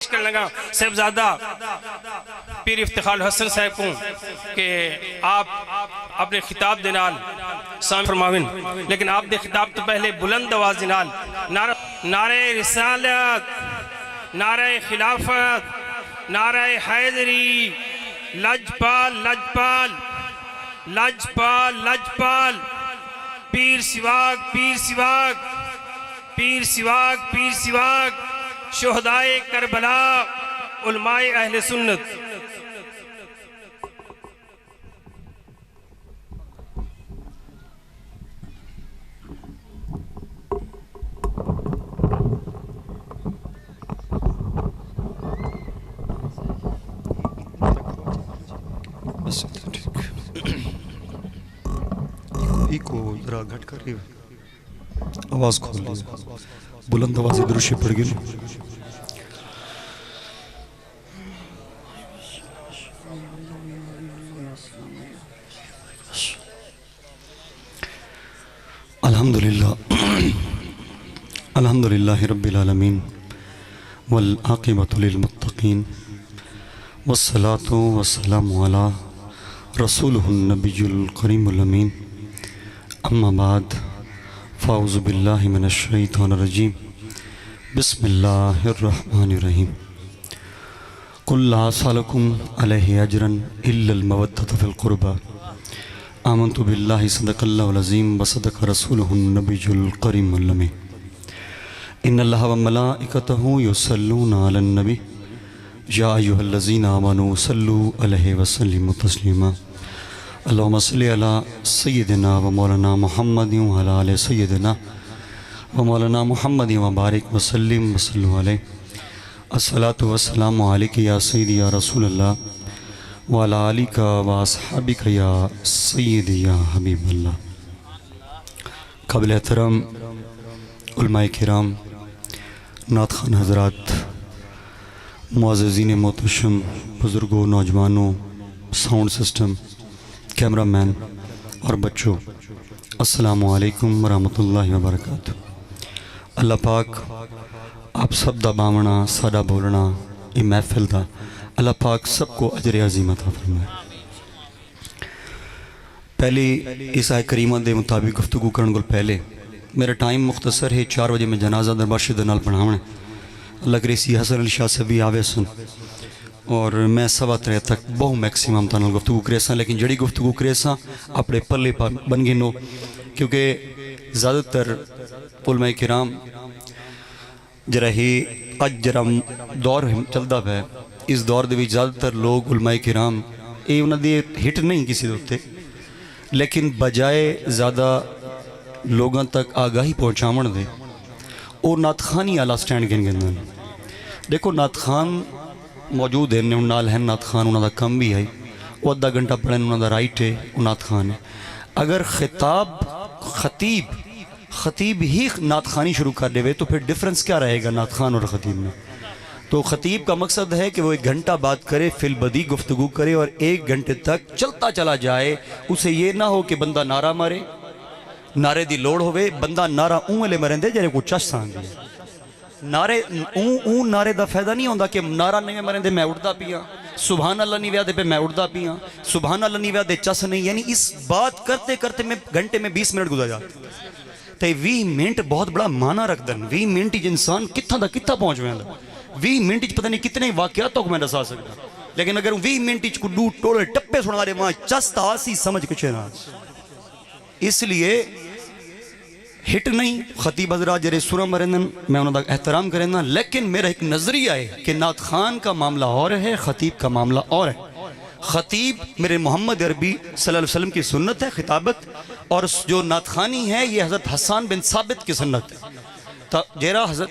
कर लगा साहबजादा पीर इफ्तिखार हसन साहब को कि आप अपने खिताब दे नाल साम फरमाविन, लेकिन आप दे खिताब तो पहले बुलंद आवाज दे नाल नारे रिसालत, नारे खिलाफत, नारे हैदरी, लजपाल लजपाल लजपाल लजपाल, पीर सिवाग पीर सिवाग पीर सिवाग पीर सिवाग, शुहदाए करबला, उलमाए अहले सुन्नत। को जरा घट कर आवाज खोल ली, बुलंद आवाज दरूद पड़ गई। अल्हम्दुलिल्लाह अल्हम्दुलिल्लाहि रब्बिल आलमीन वल आक़िबतु लिल मुत्तक़ीन वस्सलातु वस्सलामु अला रसूलिहिन नबिय्यिल करीमिल अमीन। अम्मा बाद फ़ाऊज़ु बिल्लाहि मिनश शैतानिर रजीम। बिस्मिल्लाहिर्रहमानिर्रहीम। कुल ला असअलुकुम अलैहि अजरन इल्लल मवद्दत फ़िल क़ुरबा। आमन्तु बिल्लाहि सदक़ल्लाहुल अज़ीम व सदक़ रसूलुहुन नबिय्युल करीमुल अमीन। इन्नल्लाह व मलाइकतहु युसल्लूना अलन नबी या अय्युहल्लज़ीना आमनू सल्लू अलैहि व सल्लिमू तस्लीमा। अल्लाहुम्मा सल्लि अला सय्यिदिना व मौलाना मुहम्मदिन व अला आलि सय्यिदिना व मौलाना मुहम्मदिन व बारिक व सल्लिम व सल्लु अलैहि। अस्सलातु वस्सलामु अलैका या सय्यिदी या रसूलल्लाह व अला आलिका व अस्हाबिका या सय्यिदी या हबीबल्लाह। काबिल एहतराम उलमाए किराम, नात खान हज़रात, मुअज़्ज़िज़ीन मोहतरम, बुज़ुर्गों, नौजवानों, साउंड सिस्टम, कैमरा मैन और बच्चों, अस्सलामु अलैकुम वरहमतुल्लाहि वबरकातुहू। अल्लाह पाक आप सब दा बावना साडा बोलना ये महफिल दा अल्लाह पाक सबको अजर अज़ीम अता फरमाए। पहले इस आय करीमा के मुताबिक गुफ्तगू करने को पहले मेरा टाइम मुख्तसर है, 4 बजे मैं जनाजा दरबार दे नाल पढ़ावना। अल्लाह करेसी हसन अली शाह से भी आवे सन और मैं 3:15 तक बहु मैक्सीमम तनाल गुफ्तगू करे सा, लेकिन जड़ी गुफ्तगू करे सा अपने पल्ले पर बन गए नो, क्योंकि ज़्यादातर उलमाए किराम जरा ही अज जरा दौर चलता पे, इस दौर के ज़्यादातर लोग उलमाए किराम ये उन्होंने हिट नहीं किसी के उत्ते, लेकिन बजाय ज़्यादा लोगों तक आगाही पहुँचावन दे वो नात खानी आला स्टैंड गिन गिन। देखो नात खान मौजूद है, नाल है नात खान, उन्होंने कम भी है, वो अद्धा घंटा पढ़ने उन्होंने राइट है, वो नात खान है। अगर खिताब खतीब ही नात खानी शुरू कर दे तो फिर डिफरेंस क्या रहेगा नात खान और ख़तीब में? तो ख़तीब का मकसद है कि वो 1 घंटा बात करे, फिलबदी गुफ्तगू करे और 1 घंटे तक चलता चला जाए। उसे ये ना हो कि बंदा नारा मारे, नारे की लोड़ होवे, बंदा नारा ऊँले मरेंदे जेरे को चश आंदी है। नारे नारे का फायदा नहीं होता कि नारा नहीं मरेंदे मैं उड़ता पिया, सुबहान अल्लाह नहीं व्यादे पे मैं उड़ता पिया, सुबहान अल्लाह नहीं व्यादे चस नहीं। यानी इस बात करते करते मैं घंटे में 20 मिनट गुजर जाते, तो 20 मिनट बहुत बड़ा माना रखते हैं। 20 मिनट इंसान कितना दा कितना पहुँच गया, 20 मिनट पता नहीं कितने वाकयात तो मैं दसा सकता, लेकिन अगर 20 मिनट कुडू टोले टप्पे सुना रहे वहाँ चस तासी समझ कुछ ना। इसलिए हिट नहीं खतीब हजरात जरे सुर मरंदन मैं उन्होंने एहतराम करेंदा, लेकिन मेरा एक नज़रिया है कि नात खान का मामला और है, ख़तीब का मामला और है। ख़तीब मेरे मोहम्मद अरबी सल्लल्लाहु अलैहि वसल्लम की सुन्नत है खिताबत, और जो नात खानी है ये हज़रत हसन बिन साबित की सुन्नत है। तो जरा हज़रत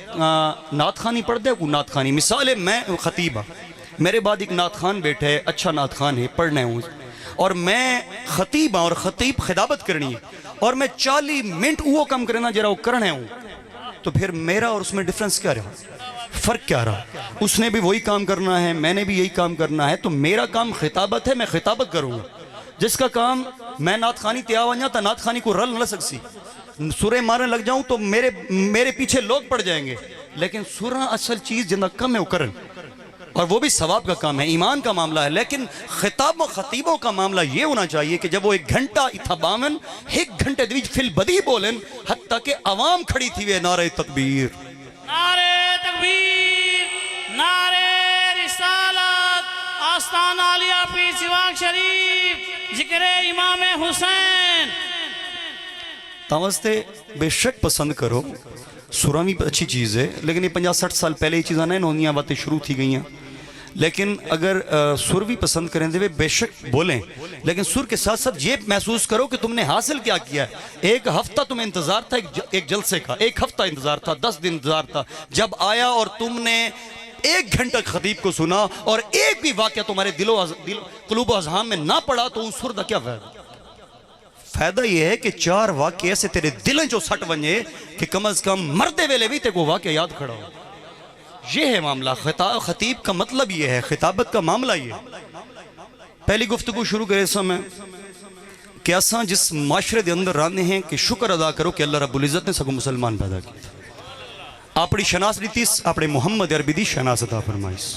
नात खानी पढ़ दे को नात खानी, मिसाल है मैं ख़तीब हाँ, मेरे बाद एक नात खान बैठा है, अच्छा नात खान है, पढ़ना है और मैं ख़तीब हाँ और ख़तीब खिताबत करनी है और मैं 40 मिनट वो काम करना जरा वो करना हूँ, तो फिर मेरा और उसमें डिफरेंस क्या रहा, फ़र्क क्या रहा? उसने भी वही काम करना है, मैंने भी यही काम करना है, तो मेरा काम खिताबत है, मैं खिताबत करूँगा। जिसका काम मैं नात खानी त्याग वजा तो नात खानी को रल न सकती, सुरें मारने लग जाऊँ तो मेरे पीछे लोग पड़ जाएंगे, लेकिन सुरा असल चीज़ जिंदा कम है वो करन। और वो भी सवाब का काम है, ईमान का मामला है। लेकिन खिताब व खतीबों का मामला ये होना चाहिए कि जब वो 1 घंटा इथाबावन 1 घंटे दीज फिल बदी बोलन, हत्ता के अवाम खड़ी थी वे नारे तकबीर, नारे तकबीर, नारे रिसालत, आस्ताना आलिया पीर सिवाग शरीफ, जिक्र इमाम हुसैन। तवस्ते बेशक पसंद करो, सुरा भी अच्छी चीज़ है, लेकिन ये 50-60 साल पहले ये चीज़ां नहीं नौनियाँ बातें शुरू थी गई हैं। लेकिन अगर सुर भी पसंद करें तो वे बेशक बोलें, लेकिन सुर के साथ साथ ये महसूस करो कि तुमने हासिल क्या किया है। 1 हफ्ता तुम्हें इंतज़ार था एक जलसे का, 1 हफ्ता इंतज़ार था, 10 दिन इंतज़ार था, जब आया और तुमने 1 घंटा खतीब को सुना और एक भी वाक़या तुम्हारे क़ुलूब अज़हाम में ना पड़ा, तो उस सुर का क्या फ़ायदा। फ़ायदा यह है कि 4 वाक़े ऐसे तेरे दिल जो सट वने कि कम अज़ कम मरते वेले भी तेको वाक़या याद खड़ा हो। ये है मामला। खतीब का मतलब ये है, खिताबत का मामला ये। पहली गुफ्तगू शुरू करे समय कि असा जिस माशरे के अंदर रहने हैं कि शुक्र अदा करो कि अल्लाह रब्बुल इज़्ज़त ने सगो मुसलमान पैदा किया। अपनी शनास रीतिस अपने मोहम्मद अरबी दी शनास अता फरमाइस।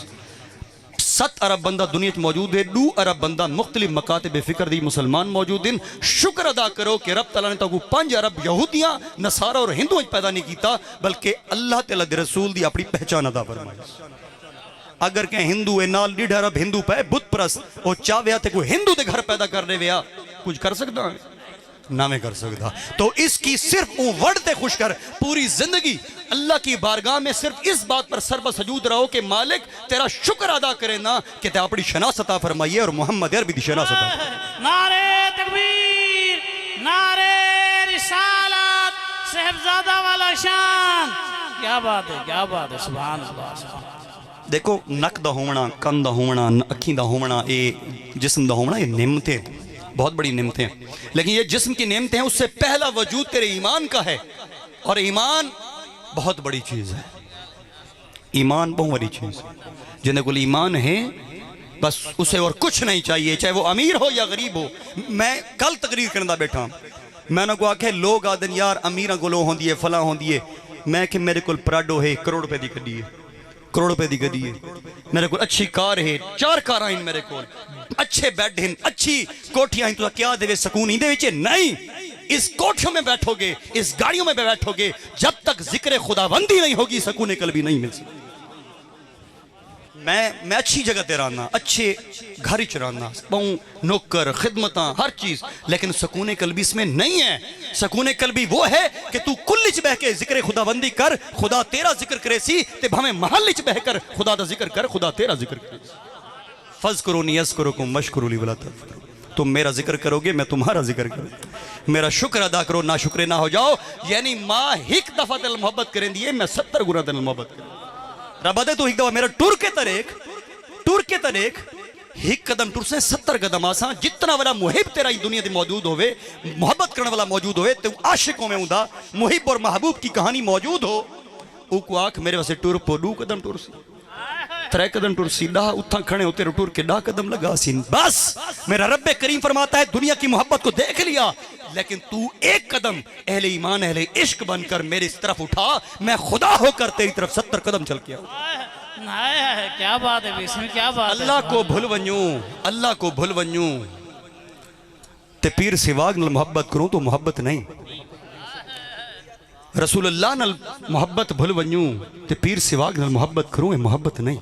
7 अरब बंदा दुनिया मौजूद है, 2 अरब बंदा मुख्तलिफ मकाते बेफिक्र दी मुसलमान मौजूद हैं। शुक्र अदा करो कि रब तआला ने तको 5 अरब यहूदियां नसारा और हिंदुओं पैदा नहीं किया, बल्कि अल्लाह तआला दे रसूल दी अपनी पहचान अदा फरमाई। अगर कहीं हिंदू है नाल 1.5 अरब हिंदू पे बुत परस्त और चाहे तो कोई हिंदू के घर पैदा करने वेया कुछ कर सकता है ना, मैं कर सकता। तो इसकी सिर्फ वो वर्ड खुश कर पूरी जिंदगी अल्लाह की बारगाह में सिर्फ इस बात पर सरब सजूद रहो कि मालिक तेरा शुक्र अदा करे ना कि ते अपनी शनास अता फरमाइए और मोहम्मद अरबी दी शनास अता। नारे तकबीर, नारे रिसालत, साहबजादा वाला शान। क्या बात है, क्या बात है, सुभान अल्लाह। देखो नक दा होना, कन दा होना, अखी दा होना, ये जिस्म दा होना, ये नेमतें बहुत बड़ी नेमतें हैं। लेकिन ये जिस्म की नेमतें हैं, उससे पहला वजूद तेरे ईमान का है, और ईमान बहुत बड़ी चीज़ है। ईमान बहुत बड़ी चीज़ है। जिन्हें को ईमान है बस उसे और कुछ नहीं चाहिए, चाहे वो अमीर हो या गरीब हो। मैं कल तकरीर करना बैठा, मैंने को आखे लोग आदन यार अमीर को होंदी है फला होंदी है। मैं कि मेरे को पराडो है, करोड़ रुपए की गड्डी है, करोड़ रुपए की गड्डी है। मेरे को अच्छी कार है, 4 कारां हैं मेरे को, अच्छे बेड हैं, अच्छी कोठियां हैं। तो क्या देवे सकून ही दे नहीं। इस कोठियों में बैठोगे, इस गाड़ियों में बैठोगे, जब तक जिक्र खुदाबंदी नहीं होगी सकून कल भी नहीं मिल सकती। मैं अच्छी जगह ते रहना, अच्छे घर च रहना, बहु नौकर खिदमता हर चीज, लेकिन सकून कल्बी इसमें नहीं है। सकून कल्बी वो है कि तू कुल्ली च बह के जिक्र खुदाबंदी कर, खुदा तेरा जिक्र करे सी, ते भाਵੇਂ महल च बह कर खुदा दा जिक्र कर, खुदा तेरा जिक्र करे। फज करो नियस करो को मशकुर ली वला तफरो। तुम मेरा जिक्र करोगे मैं तुम्हारा जिक्र करूँ। मेरा शुक्र अदा करो ना शुक्र ना हो जाओ। यानी माँ एक दफा दिल मोहब्बत करें दिए, मैं 70 गुना दिल मोहब्बत करें। रबादे तो एक दफा मेरा टूर के तरेक एक कदम टुर से 70 कदम आसा। जितना वाला मुहिब तेरा दुनिया में मौजूद होवे, मोहब्बत करने वाला मौजूद होवे, तो आशिकों में उदा मुहिब और महबूब की कहानी मौजूद हो, उको आख मेरे वास्ते टुर पो 2 कदम टुर सी, 3 कदम टुर सी, 10 उठा खड़े होते टुर के 10 कदम लगा सी। बस मेरा रब्बे करीम फरमाता है दुनिया की मोहब्बत को देख लिया, लेकिन तू 1 कदम अहले ईमान अहले इश्क बनकर मेरी इस तरफ उठा, मैं खुदा होकर तेरी तरफ 70 कदम चल के आऊं। क्या बात है इसमें, क्या बात है। अल्लाह को भूल वन्यू, अल्लाह को भूल वन्यू ते पीर सिवाग नाल मोहब्बत करूं तो मोहब्बत नहीं। रसूलुल्लाह नाल मोहब्बत भूल वन्यू ते पीर सिवाग नाल मोहब्बत करूं, मोहब्बत नहीं।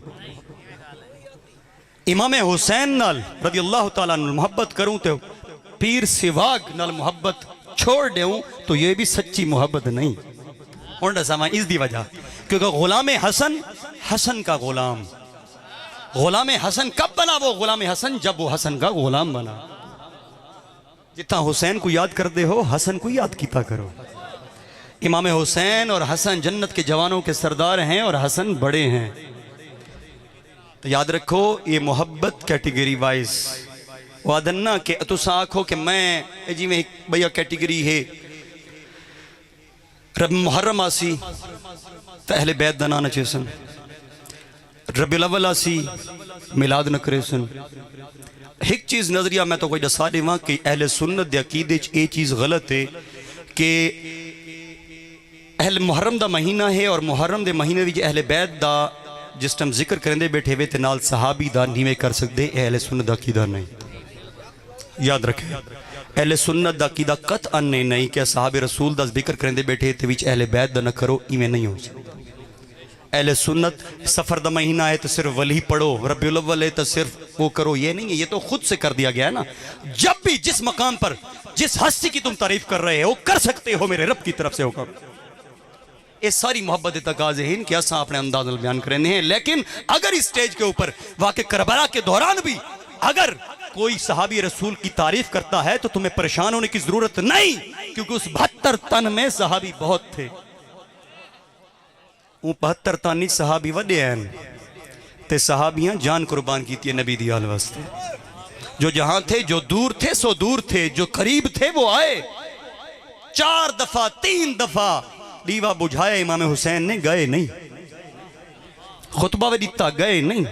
इमाम हुसैन नाल रज़ी अल्लाह तआला नाल मोहब्बत करूं तो पीर सिवाग नाल मोहब्बत छोड़ दूं तो ये भी सच्ची मोहब्बत नहीं। और दसा इस दी वजह क्योंकि गुलाम हसन, हसन का गुलाम, गुलाम हसन कब बना? वो गुलाम हसन जब वो हसन का गुलाम बना। जितना हुसैन को याद करते हो हसन को याद किया करो। इमाम हुसैन और हसन जन्नत के जवानों के सरदार हैं और हसन बड़े हैं। तो याद रखो ये मोहब्बत कैटेगरी वाइज वादन ना कि तुसा आखो कि मैं जी में भैया कैटेगरी है रब मुहर्रम आसी तो अहले बैत दा ना नचे सन, रबीउल अव्वल आसी मिलाद न करे सन। एक चीज़ नजरिया मैं तो कोई दसा देवां कि अहले सुन्नत दे अकीदे च ये चीज़ गलत है कि अहले मुहर्रम दा महीना है और मुहर्रम दे महीने विच अहले बैत दा जिस टाइम जिक्र करेंदे बैठे हुए ते नाल सहाबी दा नीवे कर सकते, अहले सुन्नत दा अकीदा नहीं। याद रखें, अहले सुन्नत दा अकीदा कतअन नहीं कि सहाबे रसूल दा जिक्र करेंदे बैठे ते विच अहले बैत दा न करो, इवें नहीं हो सकता। अहले सुन्नत सफ़र दा महीना है तो सिर्फ वली पढ़ो, रबीउल अव्वल है तो सिर्फ वो करो, ये नहीं है। ये तो खुद से कर दिया गया है ना। जब भी जिस मकाम पर जिस हस्ती की तुम तारीफ कर रहे हो कर सकते हो मेरे रब की तरफ से हुक्म। ये सारी मोहब्बत तकाज़े हैं कि असा अपने अंदाज में बयान करेंगे हैं। लेकिन अगर इस स्टेज के ऊपर वाक़े करबला के दौरान भी अगर कोई सहाबी रसूल की तारीफ करता है तो तुम्हें परेशान होने की जरूरत नहीं, क्योंकि उस 72 तन में सहाबी बहुत थे। वो 72 तन सहाबी वड्डे हैं ते सहाबियां जान कुर्बान की थी नबी दी आल वास्ते। जो जहां थे, जो दूर थे सो दूर थे, जो करीब थे वो आए। 4 दफा 3 दफा दीवा बुझाया इमाम हुसैन ने, गए नहीं। खुतबा वे दिता, गए नहीं।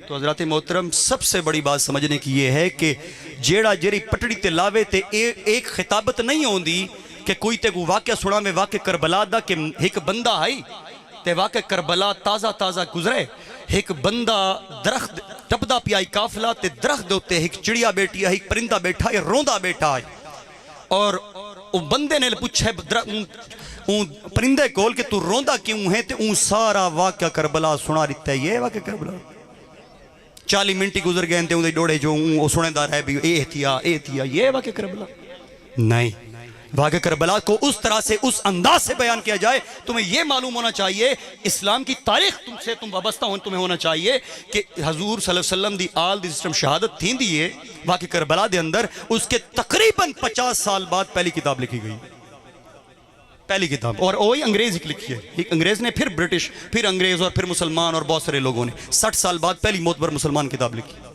तो हजरत मोहतरम सबसे बड़ी बात समझने की ये है कि जेड़ा जेरी पटड़ी ते लावे ते एक खिताबत नहीं होंदी कि कोई ते को वाक़या सुना में वाक़े करबला दा कि एक बंदा आई ते वाक़े करबला ताज़ा ताज़ा गुजरे। एक बंदा दरख्त टपदा पिया काफिला ते दरख्त दे उत्ते एक चिड़िया बैठी है, एक परिंदा बैठा है, रोंदा बैठा है। और वो बंदे ने पूछे परिंदे कोल कि तू रोंदा क्यों है, ते सारा वाक़या करबला सुना दिता है। ये वाक़या करबला 40 मिनट ही गुजर गए थे डोड़े जो सुनेदार है भी ए थिया ये वाक़या करबला नहीं। वाक़या करबला को उस तरह से उस अंदाज से बयान किया जाए। तुम्हें यह मालूम होना चाहिए, इस्लाम की तारीख तुमसे तुम वाबस्ता हो, तुम्हें होना चाहिए कि हजूर सल्लल्लाहु अलैहि वसल्लम दी आल दी सिस्टम शहादत थी दी है वाक़या करबला दे अंदर, उसके तकरीबन 50 साल बाद पहली किताब लिखी गई, पहली किताब। और वही अंग्रेज की लिखी है, एक अंग्रेज ने, फिर ब्रिटिश, फिर अंग्रेज और फिर मुसलमान और बहुत सारे लोगों ने 60 साल बाद पहली मोतबर मुसलमान किताब लिखी।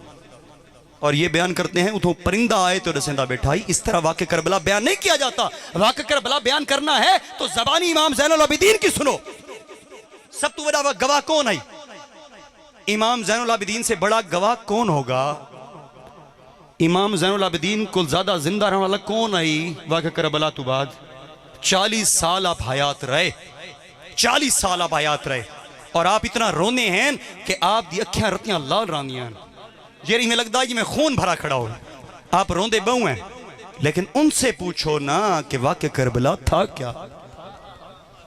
और ये बयान करते हैं उतो परिंदा आए तो रसेंदा बैठाई। इस तरह वाक़या करबला बयान नहीं किया जाता। वाक़या करबला बयान करना है तो ज़बानी इमाम ज़ैनुल आबिदीन की सुनो। सब तो बड़ा गवाह कौन है? इमाम ज़ैनुल आबिदीन से बड़ा गवाह कौन होगा? इमाम ज़ैनुल आबिदीन को ज्यादा जिंदा रहने वाला कौन है? वाक़या करबला तो बाद 40 साल आप हयात रहे, 40 साल आप हयात रहे, और आप इतना रोने हैं कि आप दी अखियां रतियां लाल रानियां जेरी में लगता है कि मैं खून भरा खड़ा हो। आप रोंदे बहु हैं, लेकिन उनसे पूछो ना कि वाक़या करबला था क्या।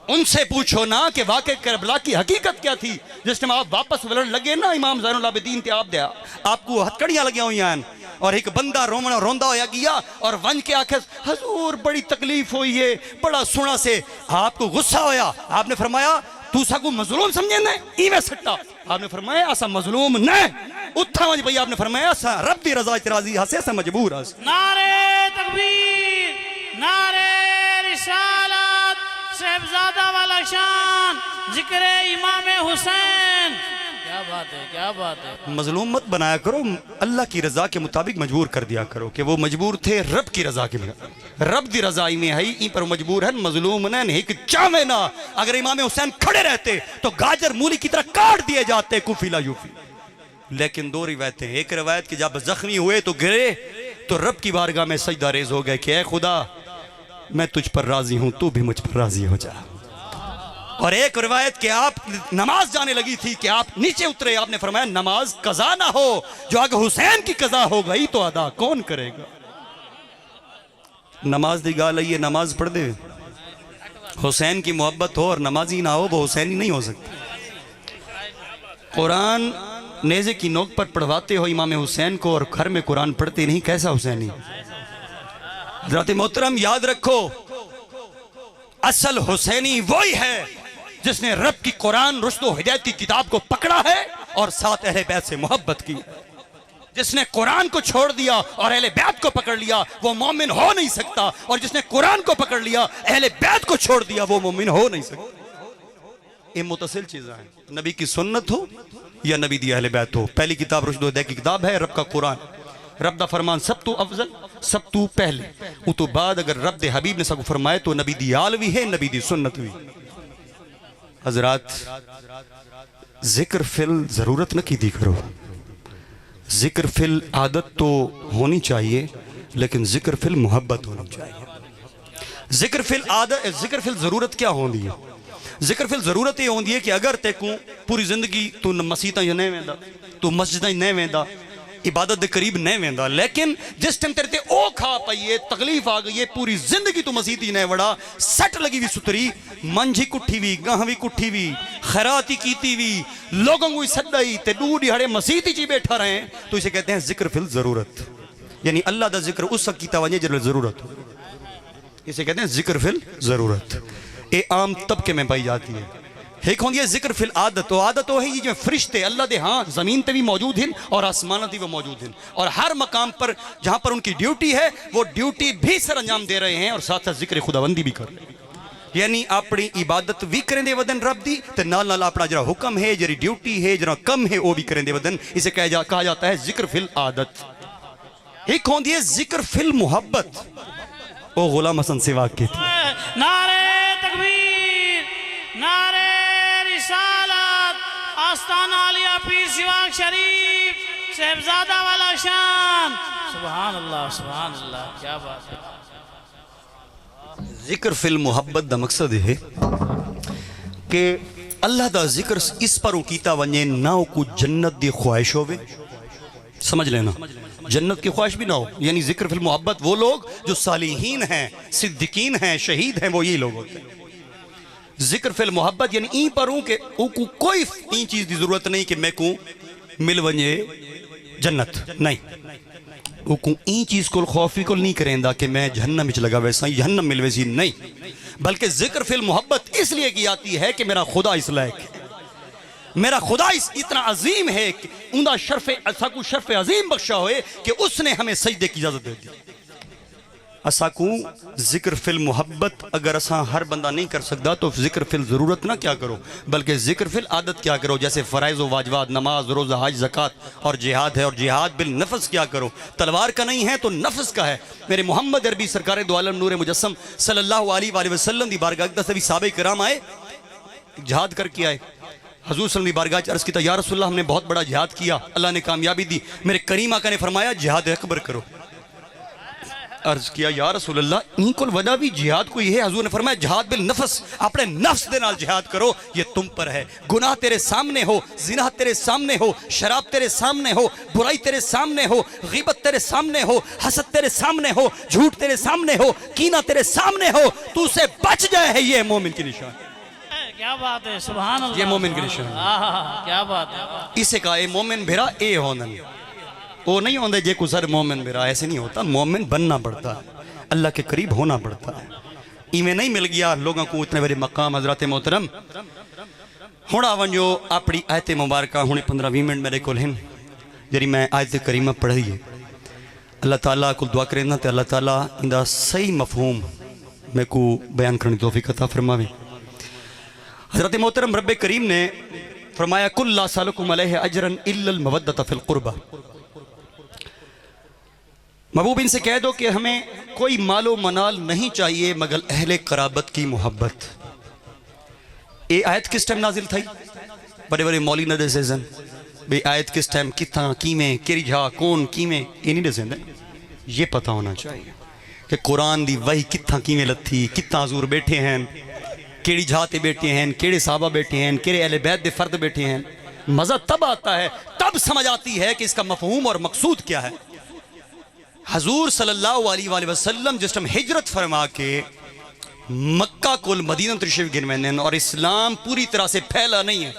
उनसे पूछो ना कि वाक़या करबला की हकीकत क्या थी। जिस टाइम आप वापस वलन लगे ना इमाम ज़ैनुल आबिदीन ते आप दे आपको हथकड़ियां लगी हुई हैं, और एक बंदा रोंदा होया गया और वन के आखे हजूर बड़ी तकलीफ हुई है, बड़ा सुना से आपको गुस्सा होया। आपने फरमाया तू साकू मजलूम समझे न इवें सट्टा। आपने फरमाया असा मजलूम न उठा वंज भई। आपने फरमाया असा रब दी रजा च राजी हसे असा मजबूर हस। नारे तकबीर, नारे रिसालत, साहबजादा वाला शान, जिक्र इमाम हुसैन। क्या बात है, क्या बात है। मजलूम मत बनाया करो, अल्लाह की रजा के मुताबिक मजबूर कर दिया करो कि वो मजबूर थे रब की रजा के लिए। रब दी रजाई में है इन पर मजबूर है, मजलूम न नहीं कि चाहे ना। अगर इमाम हुसैन खड़े रहते तो गाजर मूली की तरह काट दिए जाते कुफीला यूफी। लेकिन 2 रिवायतें, एक रिवायत कि जब जख्मी हुए तो गिरे तो रब की बारगाह में सजदा रेज हो गए कि ऐ खुदा मैं तुझ पर राजी हूं, तू भी मुझ पर राजी हो जा। और एक रिवायत कि आप नमाज जाने लगी थी कि आप नीचे उतरे, आपने फरमाया नमाज कज़ा ना हो, जो अगर हुसैन की कज़ा हो गई तो अदा कौन करेगा। नमाज दी गाल है, नमाज पढ़ दे, हुसैन की मोहब्बत हो और नमाजी ना हो वो हुसैनी नहीं हो सकती। कुरान नेज़े की नोक पर पढ़वाते हो इमाम हुसैन को और घर में कुरान पढ़ते नहीं, कैसा हुसैनी। हज़रत मोहतरम याद रखो, असल हुसैनी वही है जिसने रब की कुरान रुश्द हिदायत की किताब को पकड़ा है और साथ अहले बैत से मोहब्बत की। जिसने कुरान को छोड़ दिया और अहले बैत को पकड़ लिया वो मोमिन हो नहीं सकता, और जिसने कुरान को पकड़ लिया अहले बैत को छोड़ दिया वो मोमिन हो नहीं सकता। ये मुतसिल चीज़ें हैं, नबी की सुन्नत हो या नबी दी अहले बैत हो। पहली किताब रुश्द हिदायत की किताब है रब का कुरान, रब दा फरमान सब तो अफजल, सब तो पहले। उस तो बाद अगर रब दे हबीब ने सबको फरमाए तो नबी दी आल भी है, नबी दी सुन्नत भी। हजरात जिक्र फिल जरूरत न की दी करो, जिक्र फिल आदत तो होनी चाहिए, लेकिन जिक्र फिल मोहब्बत होनी चाहिए। जिक्र फिल आदत, जिक्र फिल जरूरत क्या होनी है? जिक्र फिल ज़रूरत ये होंदी है कि अगर तेकू पूरी ज़िंदगी तू मसीतां च नहीं वेंदा, तू मस्जिदां च नहीं वेंदा, इबादत के करीब नहीं वेंदा, लेकिन जिस टाइम तेरे ते ओ खा पई है, तकलीफ आ गई है, पूरी जिंदगी तू मसीत ही नहीं वड़ा, सट लगी हुई सुतरी, मंझी कुट्ठी हुई, गाह भी कुट्ठी हुई, खैराती कीती हुई, लोगों को सदाई ते दू दिहाड़े मसीत ही बैठा रहे, तो इसे कहते हैं जिक्र फिल ज़रूरत। यानी अल्लाह का जिक्र उस वक्त किया वजे जब ज़रूरत हो, इसे कहते हैं जिक्र फिल ज़रूरत। ये आम तबके में पाई जाती है। एक होंगी है जिक्र फिल आदत, तो आदत वो है ये जो फरिश्ते अल्लाह दे हाँ ज़मीन पे भी मौजूद हैं और आसमान पे भी मौजूद हैं, और हर मकाम पर जहाँ पर उनकी ड्यूटी है वो ड्यूटी भी सर अंजाम दे रहे हैं और साथ साथ जिक्र खुदाबंदी भी कर रहे हैं। यानी अपनी इबादत भी करें दे वदन रब दी, तो नाल नाल अपना जरा हुक्म है, जरी ड्यूटी है, जरा कम है, वो भी करें दे वदन। इसे कहा जाता है जिक्र फिल आदत। एक होंगी है जिक्र फिल मुहब्बत, वो गुलाम हसन सिवाग की थी। नारे तकबीर, नारे रिसालत, आस्ताना आलिया पीर सिवाग शरीफ, साहिबजादा वाला शान। सुभान अल्लाह, सुभान अल्लाह, क्या बात है। जिक्र फिल मुहब्बत का मकसद है कि अल्लाह का जिक्र इस पर कीता वने ना को जन्नत की ख्वाहिश होवे, समझ लेना, जन्नत की ख्वाहिश भी ना हो। यानी जिक्र फिल मुहब्बत वो लोग जो सालिहीन हैं, सिद्दीकीन हैं, शहीद हैं, वो यही लोग होते हैं। जिक्र फिल मुहब्बत यानी ई पर हूँ कि ऊको कोई ई चीज़ की जरूरत नहीं कि मैं को मिल वने जन्नत, नहीं, ऊको ई चीज़ को खौफी को नहीं करेंदा कि मैं जहन्नम में लगा वैसा ही जहन्नम मिल वैसी, नहीं, बल्कि जिक्र फिल मुहब्बत इसलिए की जाती है कि मेरा खुदा इस लायक है, मेरा खुदा इतना अजीम है कि उनका असाकू शर्फ अजीम बख्शा होए कि उसने हमें सजदे की इजाजत दे दी। असाकू जिक्र फिल मुहब्बत अगर असा हर बंदा नहीं कर सकता तो जिक्र फिल ज़रूरत ना क्या करो, बल्कि जिक्र फिल आदत क्या करो। जैसे फ़राइज़ व वाजिबात, नमाज, रोज़ा, हज, ज़कात और जिहाद है, और जिहाद बिल नफ्स क्या करो, तलवार का नहीं है तो नफ्स का है। मेरे मोहम्मद अरबी सरकार दो आलम नूर मुजस्सम सल्लल्लाहु अलैहि वसल्लम दी बारगाह से भी साहबे किराम आए, जिहाद करके आए, हजूर सल्लल्लाहु अलैहि बारगाह अर्ज़ किया, या रसूल अल्लाह हमने बहुत बड़ा जिहाद किया, अल्लाह ने कामयाबी दी। मेरे करीम आका ने फरमाया जिहाद अकबर करो। अर्ज किया या रसूल अल्लाह इन को वजह भी जिहाद कोई है? हजूर ने फरमाया जिहाद बिल नफ्स, अपने नफ्स दे नाल जिहाद करो, ये तुम पर है। गुनाह तेरे सामने हो, जिना तेरे सामने हो, शराब तेरे सामने हो, बुराई तेरे सामने हो, गीबत तेरे सामने हो, हसद तेरे सामने हो, झूठ तेरे सामने हो, कीना तेरे सामने हो, तू उसे बच जाए है, ये मोमिन की निशान। क्या बात है, सुभान अल्लाह, ये मोमिन की निशान, क्या बात है। इसे कहा मोमिन भेरा ए होनन, वो नहीं होता जे कुछ सर मोमिन मेरा, ऐसे नहीं होता। मोमिन बनना पड़ता है, अल्लाह के करीब होना पड़ता है। इवें नहीं मिल गया लोगों को इतने बड़े मकाम। हजरत मोहतरम हुण आवंजो अपनी आयत मुबारक हुणे 15-20 मिनट मेरे को जी मैं आयत करीमा पढ़ी है। अल्लाह ताला को दुआ करें तो अल्लाह ताला इंदा सही मफहूम मेरे को बयान करने की तौफीक अता फरमावे। हजरत मोहतरम रब्बे करीम ने फरमाया कुल ला सालुकुम अलैहि अजरन इल्लल मवद्दत फिल कुर्बा। महबूब इनसे कह दो कि हमें कोई मालो मनाल नहीं चाहिए मगर अहले कराबत की मोहब्बत। ये आयत किस टाइम नाजिल थी? बड़े बड़े मौली न दसन भाई आयत किस टाइम कितना किमें केरी झा कौन किमें, ये नहीं दसेंदे। ये पता होना चाहिए कि कुरान दी वही कितना किमें लथी, कितना हजूर बैठे हैं, केड़ी झा ते बैठे हैं, केड़े साहबा बैठे हैं, केड़े अहले बैत दे फर्द बैठे हैं। मज़ा तब आता है, तब समझ आती है कि इसका मफहूम और मकसूद क्या है। हजूर सल्लल्लाहु अलैहि वसल्लम जिस टाइम हिजरत फरमा के मक्का कुल मदीना तशरीफ गिनवेंदे और इस्लाम पूरी तरह से फैला नहीं है,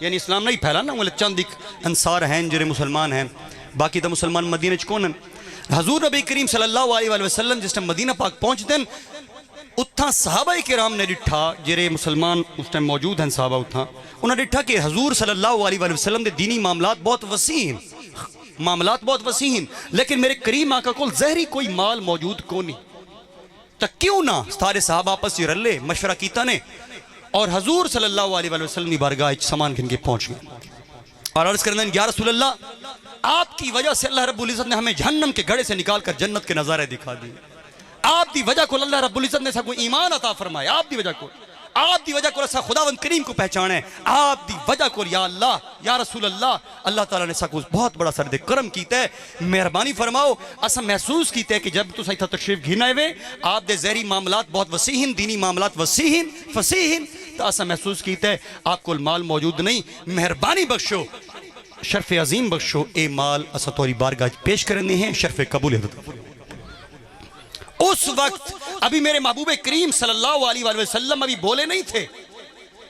यानी इस्लाम नहीं फैला ना, वो चंद अंसार हैं जो मुसलमान हैं, बाकी तो मुसलमान मदीने च कौन हैं। हजूर नबी करीम सल्लल्लाहु अलैहि वसल्लम जिस टाइम मदीना पाक पहुँचते हैं उत्था सहाबा किराम ने डिठा, जेरे मुसलमान उस टाइम मौजूद हैं सहाबा, उत्था उन्हें डिठा कि हजूर सल्लल्लाहु अलैहि वसल्लम के दीनी मामलात बहुत वसी हैं, मामलात बहुत वसी हैं, लेकिन मेरे करीम आका को जहरी कोई माल मौजूद को नहीं, तो क्यों ना सारे साहब आपस में रले मशवरा कीता ने और हजूर सल्लल्लाहु अलैहि वसल्लम की बारगाह सामान गिन के पहुंच गए और अर्ज करने या रसूल अल्लाह आपकी वजह से अल्लाह रब्बुल इज्जत ने हमें जहन्नम के घड़े से निकाल कर जन्नत के नजारे दिखा दिए। आपकी वजह को अल्लाह रब्बुल इज्जत ने सबको ईमान अता फरमाया, आपकी वजह को आप दी वजह को रसा खुदावंद करीम को पहचाने, आप दी वजह को या अल्लाह या रसूल अल्लाह, अल्लाह ताला ने साकू बहुत बड़ा सर दे करम कीता है। मेहरबानी फरमाओ, असा महसूस कीता है कि जब तुम इतना तशरीफ घिनाए वे आप दे जहरी मामलात बहुत वसीहिन, दीनी मामलात वसीहिन फसीहिन, तो असा महसूस कीता है आपको माल मौजूद नहीं, मेहरबानी बख्शो, शर्फ अजीम बख्शो, ए माल असा तोरी बारगाह पेश करने हैं, शर्फ कबूल। उस वक्त अभी मेरे महबूब करीम सल्लल्लाहु अलैहि वसल्लम अभी बोले नहीं थे।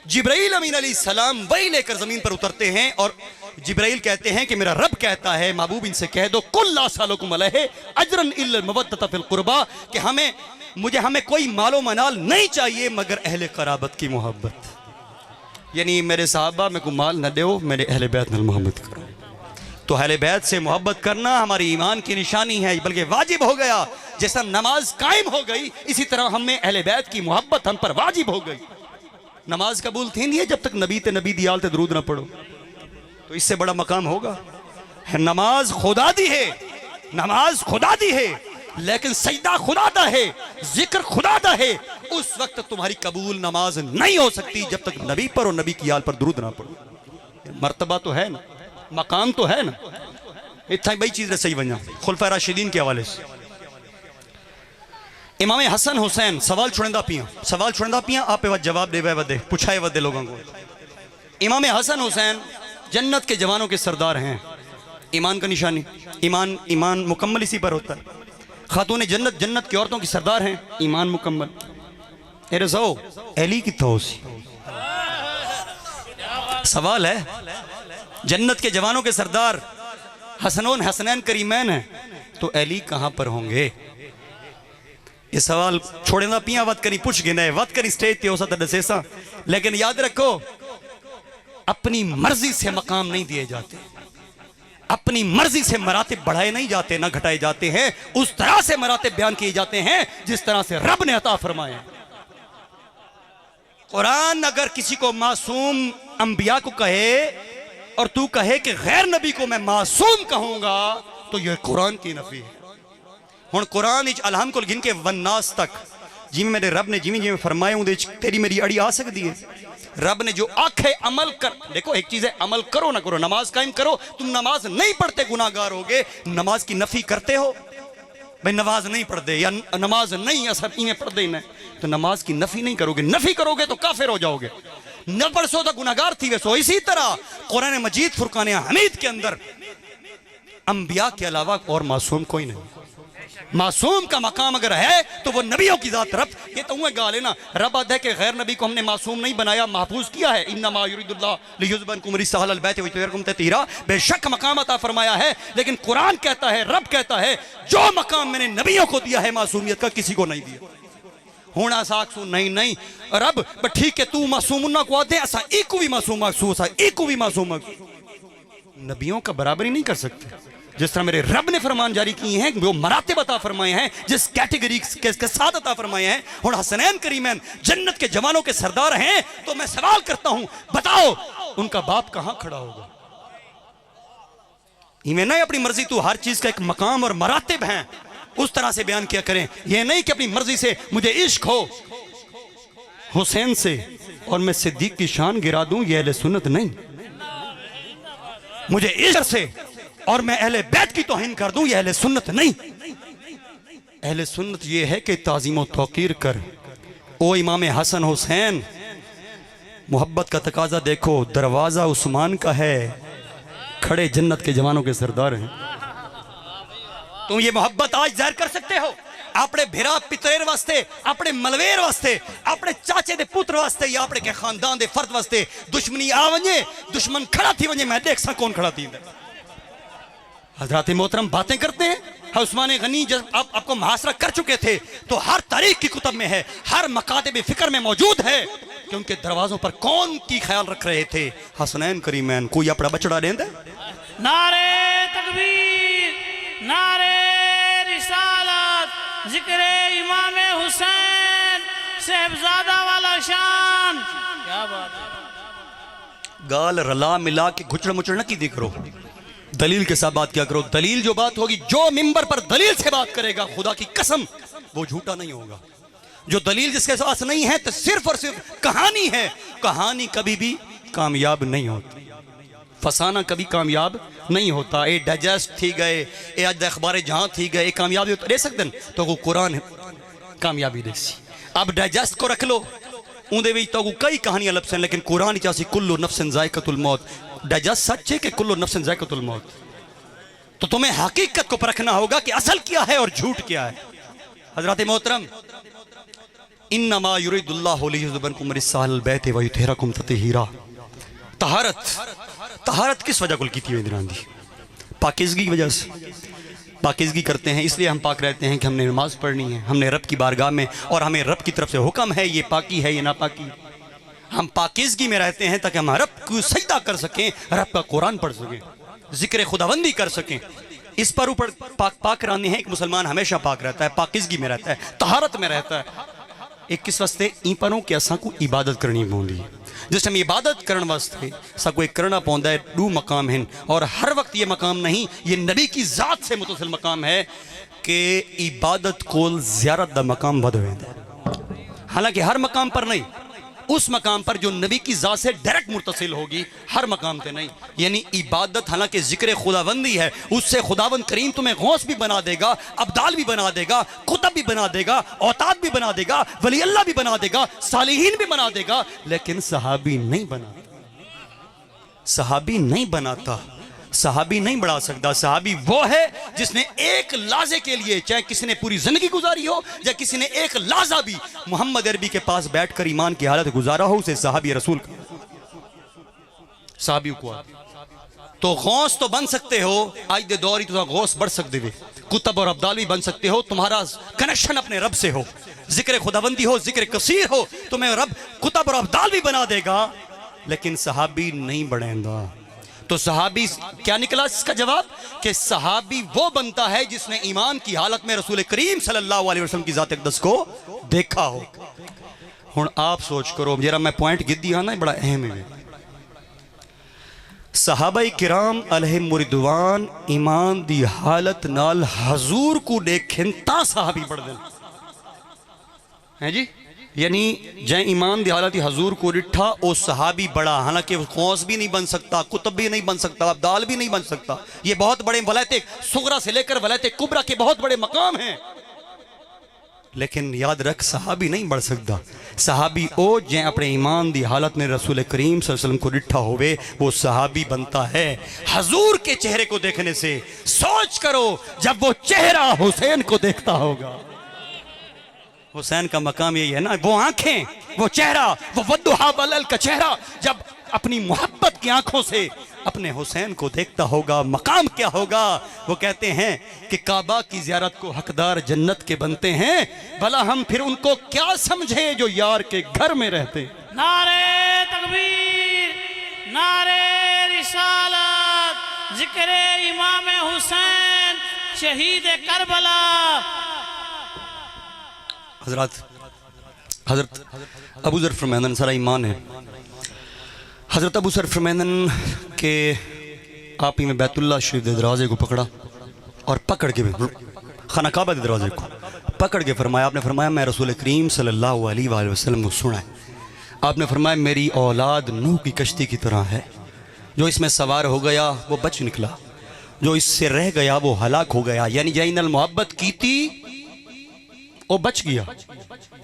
जिब्राइल अमीन अलैहिस्सलाम वही लेकर जमीन पर उतरते हैं और जिब्राइल कहते हैं कि मेरा रब कहता है महबूब इनसे कह दो कुल ला सालुकुम अलैहि अजरन इल्ला मवद्दत फिल कुर्बा, कि हमें कोई मालो मनाल नहीं चाहिए मगर अहले कराबत की मोहब्बत। यानी मेरे साहबा में को माल न दो, मेरे अहले बैत न मोहब्बत करो। तो अहले बैत से मोहब्बत करना हमारी ईमान की निशानी है, बल्कि वाजिब हो गया। जैसा नमाज कायम हो गई इसी तरह हमें अहले बैत की मोहब्बत हम पर वाजिब हो गई। नमाज कबूल थी नहीं है जब तक नबी दियाल ते दरूद ना पढ़ो, तो इससे बड़ा मकाम होगा। नमाज खुदा दी है, नमाज खुदा दी है, लेकिन सजदा खुदा दा है, जिक्र खुदा दा है। उस वक्त तुम्हारी कबूल नमाज नहीं हो सकती जब तक नबी पर और नबी की आल पर दरूद ना पढ़ो। मर्तबा तो है ना, मकाम तो है ना, इतना बड़ी चीज सही वजह खुलफा राशिदीन के हवाले से। इमाम हसन हुसैन सवाल छुड़ंदा पिया आप जवाब दे वदे पुछाए वदे लोगों को। इमाम हसन हुसैन जन्नत के जवानों के सरदार हैं। ईमान का निशानी, ईमान मुकम्मल इसी पर होता है। खातून जन्नत की औरतों की सरदार हैं, ईमान मुकम्मल। एरे सो एली की थोसी सवाल है, जन्नत के जवानों के सरदार हसनोन हसनैन करीमैन हैं, तो एली कहां पर होंगे? ये सवाल छोड़े ना पिया वत करी पूछ गिना वत करी स्टेज पे हो सकता दसेसा, लेकिन याद रखो अपनी मर्जी से मकाम नहीं दिए जाते, अपनी मर्जी से मरातिब बढ़ाए नहीं जाते ना घटाए जाते हैं। उस तरह से मरातिब बयान किए जाते हैं जिस तरह से रब ने अता फरमाया। कुरान अगर किसी को मासूम अंबिया को कहे और तू कहे कि गैर नबी को मैं मासूम कहूंगा, तो यह कुरान की नफी है। हुण कुरान अलहम को गिन के वन्नास तक जिमें मेरे रब ने जिमें जिमें फरमाए उहदे तेरी मेरी अड़ी आ सकती है। रब ने जो आखे अमल कर, देखो एक चीज है अमल करो ना करो, नमाज कायम करो। तुम नमाज नहीं पढ़ते गुनाहगार होगे, नमाज की नफी करते हो भाई नमाज नहीं पढ़ते या नमाज नहीं असर इमें पढ़ते ही नहीं, तो नमाज की नफी नहीं करोगे, नफी करोगे तो काफिर हो जाओगे, न पढ़ सो तो गुनाहगार थी वैसो। इसी तरह कुरान मजीद फुरकान हमीद के अंदर अंबिया के अलावा और मासूम कोई नहीं। मासूम का मकाम अगर है तो वो नबियों की जात रब। ये तो हुए गाल है ना, रब आद है कि गैर नबी को हमने मासूम नहीं बनाया, महफूज किया है। इन्नमा युरिदुल्लाह लियुज़्बिरकुम रिस्सहल बैत व युतहिरकुम तत्हीरा, बेशक मकाम अता फरमाया है। लेकिन कुरान कहता है, रब कहता है जो मकाम मैंने नबियों को दिया है मासूमियत का किसी को नहीं दिया। होना साख सु नहीं रब ठीक है तू मासूम ना को आते असा इको भी मासूम इको भी मासूम नबियों का बराबरी नहीं कर सकते। जिस तरह मेरे रब ने फरमान जारी किए हैं, वो मरातिब अता फरमाए हैं, जिस कैटेगरी के साथ अता फरमाए हैं। और हसनैन करीमैन जन्नत के जवानों के सरदार हैं, तो मैं सवाल करता हूं बताओ उनका बाप कहां खड़ा होगा? इन्हें नहीं अपनी मर्जी, तू हर चीज का एक मकाम और मरातिब हैं, उस तरह से बयान किया करें। यह नहीं कि अपनी मर्जी से मुझे इश्क हो हुसैन से और मैं सिद्दीक की शान गिरा दूं, यह अहले सुन्नत नहीं। मुझे इश्क से और मैं अहले बैत की तौहीन कर दूं, यह अहले सुन्नत नहीं। अहले सुन्नत यह है कि ताज़ीम व तौक़ीर कर। ओ इमाम हसन हुसैन, मोहब्बत का तकाजा देखो, दरवाजा उस्मान का है, खड़े जन्नत के जवानों के सरदार हैं। तुम ये मोहब्बत आज जाहिर कर सकते हो अपने भिरा पितरेर वास्ते, अपने मलवेर वास्ते, अपने चाचे दे पुत्र वास्ते या अपने के खानदान दे फर्द वास्ते। दुश्मनी आ वने, दुश्मन खड़ा थी वने, मैं देख सा कौन खड़ा थी। हजरत मोहतरम बातें करते हैं। उस्मान गनी जब आपको मुहासरा कर चुके थे, तो हर तारीख की कुतब में है, हर मकातिब फिक्र में मौजूद है कि उनके दरवाजों पर कौन की ख्याल रख रहे थे। हसनैन करीमैन कोई अपना बचड़ा देंदे? नारे तकबीर, नारे रिसालत, जिक्रे इमाम हुसैन साहबजादा वाला शान। क्या बात है। गाल रला मिला के घुचड़ मुचड़ न की दी करो, दलील के साथ बात किया करो। दलील जो बात होगी, जो मिंबर पर दलील से बात करेगा खुदा की कसम वो झूठा नहीं होगा। जो दलील जिसके पास नहीं है तो सिर्फ और सिर्फ कहानी है। कहानी कभी भी कामयाब नहीं होती, फसाना कभी कामयाब नहीं होता। ये डाइजेस्ट थी गए, ये अज अखबार जहां थी गए, कामयाबी दे सकते तो वो कुरान कामयाबी देसी। अब डाइजेस्ट को रख लो, उन्दे विच तो कई कहानियां लपसन, लेकिन कुरान चासी कुल्लु नफ्सिन जायकातुल मौत। डाइजेस्ट सच है कि कुल्लु नफ्सिन जायकातुल मौत, तो तुम्हें हकीकत को परखना होगा कि असल क्या है और झूठ क्या है। हजरत मोहतरम, इन्नमा युरिदुल्लाहु लियुज़हिबकुम रिस्साल बैत व युतहिरकुम तत्हीरा। तहारत, तहारत किस वजह को की थी दी? पाकिज़गी की वजह से। पाकिज़गी करते हैं इसलिए हम पाक रहते हैं कि हमने नमाज पढ़नी है, हमने रब की बारगाह में, और हमें रब की तरफ से हुक्म है ये पाकी है ये नापाकी। हम पाकिज़गी में रहते हैं ताकि हम रब को सजदा कर सकें, रब का कुरान पढ़ सकें, जिक्र खुदाबंदी कर सकें। इस पर ऊपर पाक रहने हैं। एक मुसलमान हमेशा पाक रहता है, पाकिज़गी में रहता है, तहारत में रहता है। एक किस वास्ते ई परों कि असा को इबादत करनी पौंदी। जिस टाइम इबादत करने वास्ते सबको एक करना पौंदा है। 2 मकाम हैं, और हर वक्त ये मकाम नहीं, ये नबी की ज़ात से मुतसिल मकाम है कि इबादत कोल ज़ियारत दा मकाम वध वेंदा है। हालांकि हर मकाम पर नहीं, उस मकाम पर जो नबी की ज़ात से डायरेक्ट मुतसिल होगी, हर मकाम पे नहीं। यानी इबादत हालांकि जिक्र खुदाबंदी है, उससे खुदावंद करीम तुम्हें गौस भी बना देगा, अब्दाल भी बना देगा, कुतब भी बना देगा, औताद भी बना देगा, वली अल्लाह भी बना देगा, सालिहीन भी बना देगा, लेकिन सहाबी नहीं बना, सहाबी नहीं बनाता, सहाबी नहीं बढ़ा सकता। सहाबी वो है जिसने एक लाजे के लिए, चाहे किसी ने पूरी जिंदगी गुजारी हो या किसी ने एक लाजा भी मोहम्मद अरबी के पास बैठकर ईमान की हालत गुजारा हो, उसे सहाबी रसूल का सहाबी को। तो गौस तो बन सकते हो, आज दे दौर ही तुम गौस बढ़ सकते हो, कुतब और अब्दाल भी बन सकते हो। तुम्हारा कनेक्शन अपने रब से हो, जिक्र खुदाबंदी हो, जिक्र कसीर हो, तुम्हें रब कुतब और अब्दाल भी बना देगा, लेकिन सहाबी नहीं बढ़ेगा। तो सहाबी क्या निकला इसका जवाब? कि सहाबी वो बनता है जिसने ईमान की हालत में रसूल करीम सल्लल्लाहु अलैहि वसल्लम की ज़ात अक़दस को देखा हो। हुण आप सोच करो, जरा मैं पॉइंट गिद्दी हाँ ना, बड़ा अहम है। सहाबाई किराम अलैहिम रिदवान ईमान दी हालत नाल हजूर को देखें ता सहाबी बढ़ देन है जी। यानी जै ईमान दी हालत हजूर को डिठा ओ सहाबी बड़ा। हालांकि गौस भी नहीं बन सकता, कुतुब भी नहीं बन सकता, अब्दाल भी नहीं बन सकता। ये बहुत बड़े वलायत सुगरा से लेकर वलायत कुबरा के बहुत बड़े मकाम हैं, लेकिन याद रख सहाबी नहीं बढ़ सकता। सहाबी ओ जै अपने ईमान दी हालत में रसूल करीम सल्लल्लाहु अलैहि वसल्लम को डिठा होवे, वो सहाबी बनता है। हजूर के चेहरे को देखने से सोच करो, जब वो चेहरा हुसैन को देखता होगा। हुसैन का मकाम यही है ना, वो आंखें, वो चेहरा, वो वद्दुहा वल्लैल का चेहरा, जब अपनी मोहब्बत की आंखों से अपने हुसैन को देखता होगा, मकाम क्या होगा। वो कहते हैं कि काबा की ज़ियारत को हकदार जन्नत के बनते हैं, भला हम फिर उनको क्या समझे जो यार के घर में रहते। नारे तकबीर, नारे रिसालत, जिक्र इमाम हुसैन शहीद करबला। हजरत अबू ज़र फरमानन सारा ईमान है। हजरत अबू ज़र फरमानन के आप ही में बैतुल्लाह शरीफ के दरवाजे को पकड़ा और पकड़ के खाना काबा के दरवाजे को पकड़ के फरमाया, आपने फरमाया मैं रसूल करीम सल्लल्लाहु अलैहि वसल्लम को सुना है। आपने फरमाया मेरी औलाद नूह की कश्ती की तरह है, जो इसमें सवार हो गया वो बच निकला, जो इससे रह गया वो हलाक हो गया। यानी जैनल मोहब्बत की थी वो बच गया,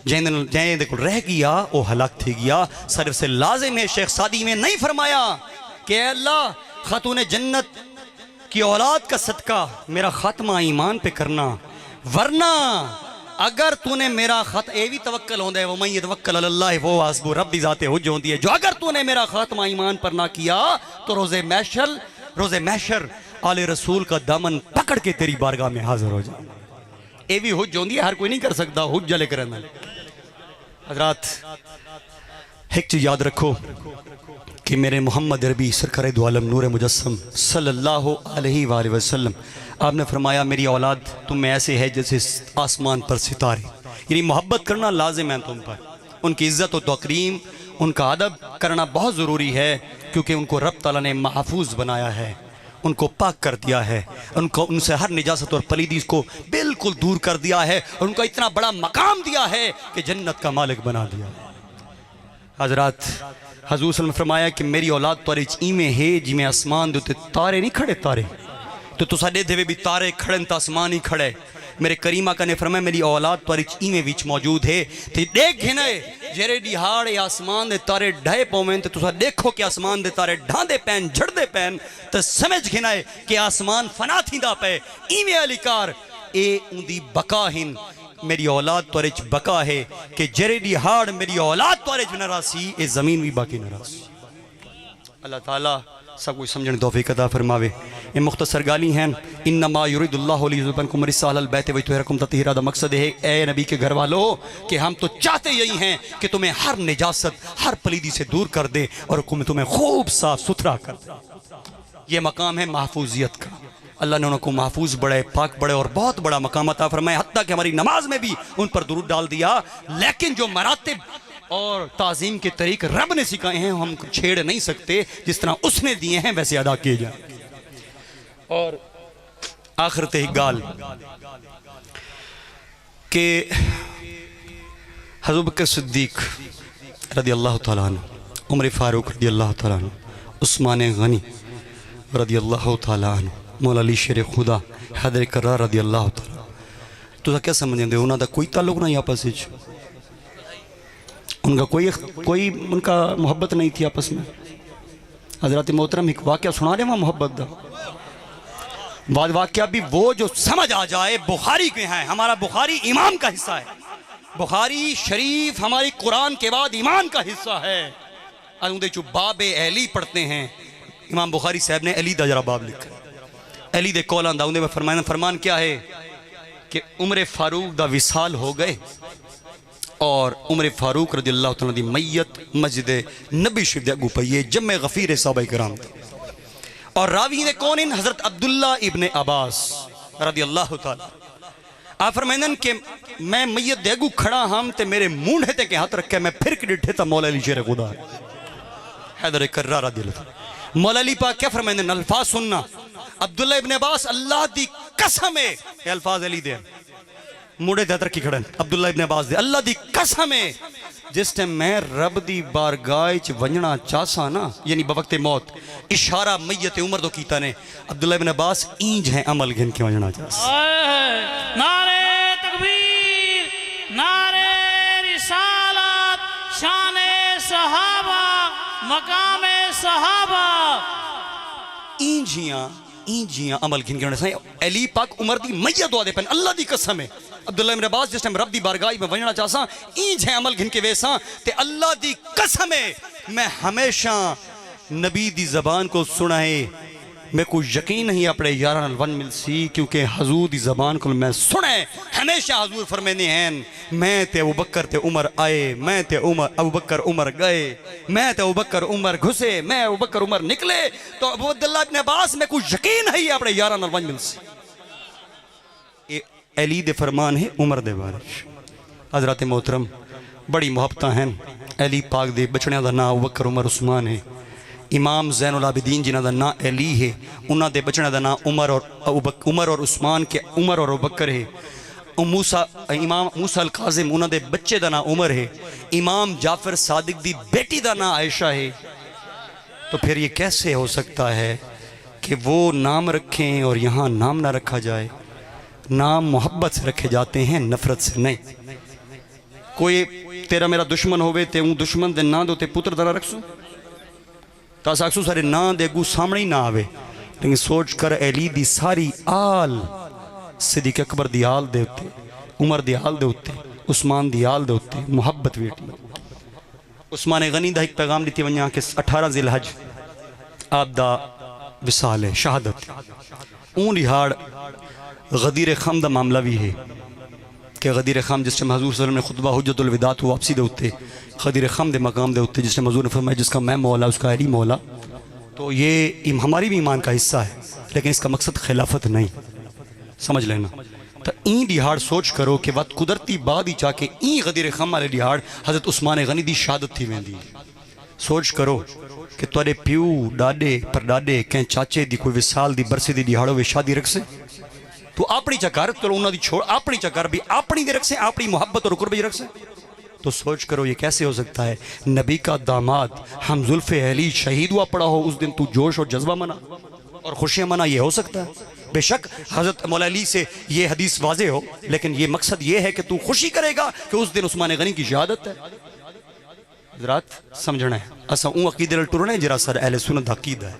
जैन देखो रह गया वो हलाक थी गया। सिर्फ से लाजिम है, शेख सादी में नहीं फरमाया कि अल्लाह खातून जन्नत की औलाद का सदका मेरा खात्मा ईमान पे करना, वरना अगर तूने मेरा खत ए भी तवक्कल होता है, वो मैं तवक्कल अल्लाह वो हस्बु रब्बी ज़ाते हुज्ज होती है, जो अगर तूने मेरा खात्मा ईमान पर ना किया तो रोज़े महशर आले रसूल का दामन पकड़ के तेरी बारगाह में हाजिर हो जाए। ये भी हुज्ज होती है, हर कोई नहीं कर सकता हुज्ज जले करना। हजरात एक चीज याद रखो कि मेरे मोहम्मद अरबी सरकार दो आलम नूर मुजस्सम सल्लल्लाहु अलैहि वसल्लम, आपने फरमाया मेरी औलाद तुम में ऐसे है जैसे आसमान पर सितारे। यानी मोहब्बत करना लाजिम है तुम पर, उनकी इज्जत और तकरीम, उनका अदब करना बहुत ज़रूरी है, क्योंकि उनको रब ताला ने महफूज बनाया है, उनको पाक कर दिया है, उनको उनसे हर निजासत और पलीदी को बिल्कुल बिल्कुल दूर कर दिया है और उनका इतना बड़ा मकाम दिया है कि जन्नत का मालिक बना दिया। हजरात हजूर सल्लल्लाहु अलैहि वसल्लम ने फरमाया कि मेरी औलाद तुहारे च इवें है जिवें आसमान दे उत्ते तारे नहीं खड़े, तारे तो तुसा देदे वे भी तारे खड़े तो आसमान ही खड़े। मेरे करीमा का ने फरमाया मेरी औलाद तुहारे च इवें विच मौजूद है। ते देख घिने जेरे दिहाड़ या आसमान दे तारे ढाए पवें तो तुसा देखो कि आसमान दे तारे ढांदे पैन झड़दे पैन तो समझ घिना है कि आसमान फना थींदा पे। इवें अलिकार ए उंदी बका हिन। मेरी औलाद तुहारे च बका है कि जेरे दिहाड़ मेरी औलाद तुहारे च न रासी ए जमीन भी बाकी न रासी। अल्लाह ताला सब कुछ समझने तौफीक अता फरमावे। ये मुख्तसर गाली हैं। इन्नमा युरिदुल्लाहु लियुज़हिबकुम रिस्सालल बैत व युतहिरकुम तत्हीरा। दा मकसद है ए नबी के घर वालों कि हम तो चाहते यही हैं कि तुम्हें हर निजासत हर पलीदी से दूर कर दे और तुम्हें खूब साफ सुथरा कर दे। ये मकाम है महफूजियत का। अल्लाह ने उनको महफूज बड़े पाक बड़े और बहुत बड़ा मकाम अता फरमाया। हत्ता कि हमारी नमाज में भी उन पर दुरूद डाल दिया। लेकिन जो मरातिब और ताज़ीम के तरीक़े रब ने सिखाए हैं हम छेड़ नहीं सकते, जिस तरह उसने दिए हैं वैसे अदा किए जाए। और आखिर ते गाल के हज़रत बकर सिद्दीक रदी अल्लाह तआला अन्हु, उमर फारूक रदी अल्लाह तआला अन्हु, उस्मान गनी रदी अल्लाह तआला अन्हु, मौला अली शेर खुदा हैदर कर्रार रदी अल्लाह तआला। तुसा क्या समझते हो उन्होंने कोई ताल्लुक नहीं आपस में, उनका कोई उनका मोहब्बत नहीं थी आपस में। हजरत मोहतरम एक वाक़या सुना रहे वहाँ मोहब्बत का बाद वाक़या भी वो जो समझ आ जाए। बुखारी के हैं, हमारा बुखारी इमाम का हिस्सा है। बुखारी शरीफ हमारी कुरान के बाद ईमान का हिस्सा है। उनके जो बाब अली पढ़ते हैं इमाम बुखारी साहब ने अली दा जरा बाब लिखा। अली दे कौल आंदा उनके फरमान क्या है कि उमर फारूक दा विसाल हो गए और उमर फारूक रज़ी अल्लाह तआला दी मैयत मस्जिद नबी शरीफ दे अगू पई है। जम्मे गफीर सहाबा कराम और रावी ने कौन इन हजरत अब्दुल्ला इब्ने अब्बास रज़ी अल्लाह तआला। आप फरमाइंदन कि मैं मैयत दे अगू खड़ा हम ते मेरे मूंढे ते के हाथ रखे मैं फिर के डिठे ता मौला अली शेर खुदा हैदर कर्रार रज़ी अल्लाह। मौला अली पाक क्या फरमाइंदन अल्फाज सुनना। अब्दुल्ला इब्ने अब्बास अल्लाह दी कसम है, ये अल्फाज अली दे मुड़े दे रखी खड़न। अब्दुल्ला इब्ने अब्बास दे अल्लाह दी कसम है जिस टाइम मैं रब दी बारगाह च वंजना चाहसा ना यानी बवक्ते मौत इशारा मैयत उमर तो कीता ने। अब्दुल्ला इब्ने अब्बास इंज है अमल गिन के वंजना चाहसा। नारे तकबीर, नारे रिसालत, शाने सहाबा, मकामे सहाबा। इंजियां अमल गिन के वंजना अली पाक उमर दी मैयत दुआ दे पन अल्लाह दी कसम है। अब्दुल्ला इब्ने अब्बास जिस टाइम रब दी बारगाह में वंजना चाहसा इंज है अमल गिन के वैसा ते अल्लाह दी कसम है मैं हमेशा नबी दी जबान को सुना है। मैं कोई यकीन नहीं अपने यार वन मिल सी क्योंकि हजूर दी जबान को मैं सुना है। हमेशा हजूर फरमाने हैं मैं ते अबू बकर ते उमर आए, मैं ते उमर अबू बकर उमर गए, मैं ते अबू बकर उमर घुसे, मैं अबू बकर उमर निकले। तो अब्दुल्ला इब्ने अब्बास में कोई यकीन नहीं अपने यार वन मिल सी। अली दे फरमान है उमर दे बारे। हजरत मोहतरम बड़ी मुहब्बत हैं अली पाक दे बचने का नाम अबू बकर उमर उस्मान है। इमाम ज़ैनुल आबिदीन जिन्हों का नाम अली है उन्होंने दे बचने का नाम उमर और उस्मान के उमर और अबू बकर है। इमाम मूसा अल काज़िम उन्होंने दे बच्चे का नाम उमर है। इमाम जाफर सादिक दी बेटी का नाम आयशा है। तो फिर ये कैसे हो सकता है कि वो नाम रखें और यहाँ नाम ना रखा जाए। नाम मोहब्बत से रखे जाते हैं, नफरत से नहीं। कोई तेरा मेरा दुश्मन होवे ते उन दुश्मन दे ना दे पुत्र दा रखसू तो आखसू सारे ना दे अगू सामने ही ना आवे। लेकिन सोच कर अली दी सारी आल सिद्दीक़ अकबर दी आल दे उत्ते, उमर दी आल दे उत्ते, उस्मान दी आल दे उत्ते मुहब्बत वेटी। उस्मान गनी दा एक पैगाम दिती वन्या कि 18 ज़िलहज आप दा विसाल है शहादत। ऊन रिहाड़ गदीर खम का मामला भी है कि गदीर खम जिस टाइम हजूर सल्लल्लाहु अलैहि वसल्लम ने खुतबा हुज्जतुल विदा तो वापसी दे उत्ते गदीर खम के मकाम दे उत्ते जिस टाइम हजूर ने फरमाया जिसका मैं मौला उसका अली मौला। तो ये हमारी भी ईमान का हिस्सा है लेकिन इसका मकसद खिलाफत नहीं, समझ लेना। तो ई दिहाड़ सोच करो कि वत कुदरती बाद ही चाके ई गदीर खम वाले दिहाड़ हजरत उस्मान गनी दी शहादत थी वेंदी। सोच करो कि तुहाडे प्यू डाडे परडाडे कैं चाचे दी कोई विसाल दी बरसी दी दिहाड़ो वे शादी रख से तू अपनी चकर चलो उन्होंने छोड़ अपनी चकर भी अपनी दे रख से अपनी मोहब्बत और कुर्ब रख से। तो सोच करो ये कैसे हो सकता है, नबी का दामाद हम जुल्फ़े अली शहीद हुआ पड़ा हो, उस दिन तू जोश और जज्बा मना और खुशियाँ मना, ये हो सकता है? बेशक हज़रत मौला अली से ये हदीस वाज़े हो, लेकिन ये मकसद ये है कि तू खुशी करेगा कि उस दिन उस्मान गनी की शहादत है। हज़रात समझना है, असा ऊँ अकीदे नाल टुरना है जरा सर अहले सुन्नत दा अकीदा है।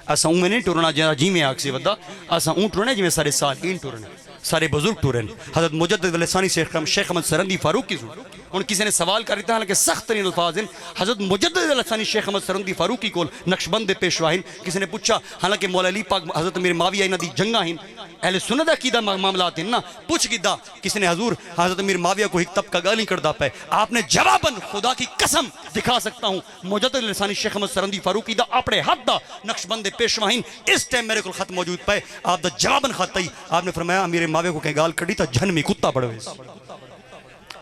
असा ऊँ में नहीं टुरना जरा जिमें आग से वदा, असा ऊँ टुरना जिमें सारे सालीन टुरने, सारे बुजुर्ग टुरन। हज़रत मुजद्दिद लसानी शेख अहमद सरंदी फारूक की सुन उन किसी ने सवाल कर दिया, हालांकि सख्त तरीन अल्फाज हैं। हज़रत मुजद्दिद लसानी शेख अहमद सरंदी फारूकी को नक्शबंद पेशवाहिन किसी ने पूछा, हालांकि मौला अली पाक हज़रत मीर माविया इन्हां दी जंगा हिन अहले सुन्नत अकीदा मामलात हैं ना, पूछ गिदा किसी ने हजूर हज़रत मीर माविया को एक तब का गाली करदा पे, आपने जवाबन खुदा की कसम दिखा सकता हूँ मुजद्दिद लसानी शेख अहमद सरंदी फारूकी दा अपने हद दा नक्शबंद पेशवाहिन इस टाइम मेरे को खत मौजूद पे, आप दा जवाबन खत आई, आपने फरमाया मीर माविया को कहीं गाल कड़ी तो जन में कुत्ता पड़वे।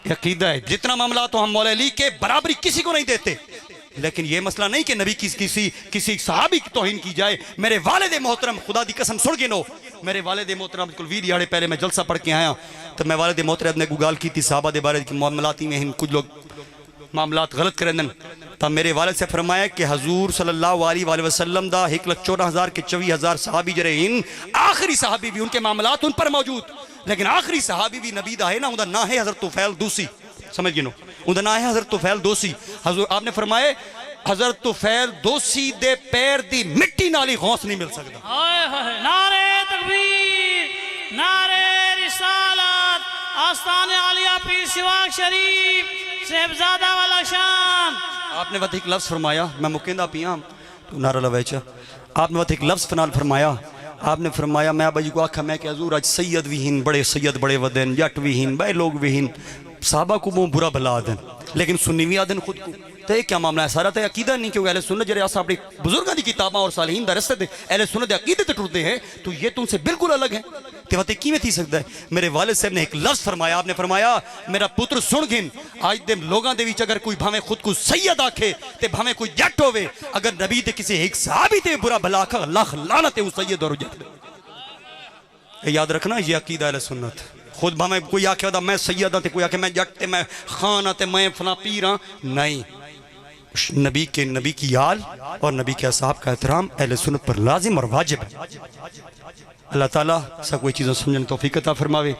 अकीदा है जितना मामला तो हम मौला अली के बराबरी किसी को नहीं देते, लेकिन यह मसला नहीं कि नबी किसी सहाबी की तौहीन की जाए। मेरे वालिद मोहतरम खुदा दी कसम सुन गिनो, मेरे वालिद मोहतरम बिल्कुल 20 दिहाड़े पहले मैं जलसा पढ़ के आया तो मैं वालिद मोहतरम ने गुगाल की थी साहबा दे बारे की मामलाती में कुछ लोग मामलात गलत करें, तब मेरे वालिद से फरमाया कि हजूर सल्लल्लाहु अलैहि वसल्लम दा 1,14,000 के 24,000 सहाबी जरे इन आखिरी सहाबी भी उनके मामलात उन पर मौजूद, लेकिन आखिरी सहाबी भी नबी दा है ना, उनका ना है हज़रत तुफैल दूसी, समझ गिनो उनका ना है हज़रत तुफैल दोसी। हजूर आपने फरमाए हज़रत तुफैल दोसी दे पैर दी मिट्टी नाली गौस नहीं मिल सकता। हाय हाय, नारे तकबीर, नारे रिसालत, आस्ताने आलिया पीर सिवाग शरीफ, साहिबजादा वाला शान। आपने वत एक लफ्ज़ फरमाया, मैं मुकेंदा पिया तू नारा लवेचा, आपने वत एक लफ्ज़ फनाल फरमाया, आपने फरमाया मैं बाजी को आखा मैं कि हजूर आज सैयद भी हिन, बड़े सैयद बड़े वदन, जट भी हिन, बड़े लोग भी हिन, साहबा को मुँह बुरा भला आदन, लेकिन सुन्नी भी आदन खुद को। तो क्या मामला है सारा? तो अकीदा नहीं, क्योंकि अहले सुन्नत जरे अस अपने बुजुर्गों की किताबा और सालिहीन दा रस्ते अहले सुन्नत दे अकीदे ते टुरदे हैं, तो ये तुमसे बिल्कुल अलग है। तो वते किवें थी सकदा है? मेरे वालिद साहब ने एक लफ्ज़ फरमाया, आपने फरमाया मेरा पुत्र सुन गिन, आज दे लोगों दे विच अगर कोई भावें खुद को सैयद आखे ते भावें कोई जट होवे, अगर नबी ते किसी एक सहाबी ते बुरा भला आखा, लाख लानत है उस सैयद और जट। याद रखना ये अकीदा अहले सुन्नत। खुद भावें कोई आखे मैं सैयद हाँ, कोई आखे मैं जट, मैं खान हाँ, मैं फला पीर हाँ, नहीं। नबी की आल और नबी के असहाब का एहतराम अहले सुन्नत पर लाजिम और वाजिब है। अल्लाह ताला सब कोई चीज़ें समझने तौफीक अता फरमावे।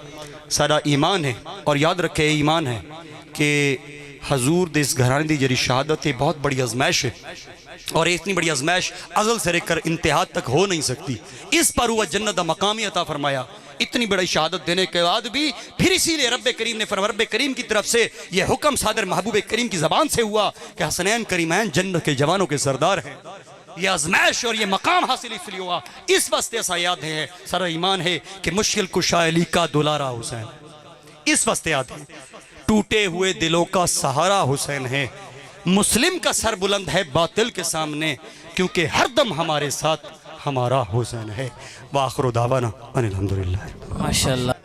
सारा ईमान है और याद रखे ईमान है कि हजूर दे इस घराने की जरी शहादत है बहुत बड़ी आजमाइश है, और इतनी बड़ी आजमाइश अज़ल से लेकर इंतहा तक हो नहीं सकती। इस पर हुआ जन्नत दा मकाम ही अता फरमाया। इतनी बड़ी शहादत देने के बाद भी फिर इसीलिए रब्बे करीम ने रब्ब करीम की तरफ से यह हुक्म सादर महबूब करीम की ज़बान से हुआ कि हसनैन करीमैन जन्नत के जवानों के सरदार हैं। यह आजमाइश और यह मकाम हासिल इसलिए हुआ, इस वास्ते ऐसा याद है, सारा ईमान है कि मुश्किल कुशा अली का दुलारा हुसैन, इस वास्ते याद है। टूटे हुए दिलों का सहारा हुसैन है, मुस्लिम का सर बुलंद है बातिल के सामने, क्योंकि हरदम हमारे साथ हमारा हुसैन है। वाखिर दावाना अनिल हम्दुलिल्लाह। माशाअल्लाह।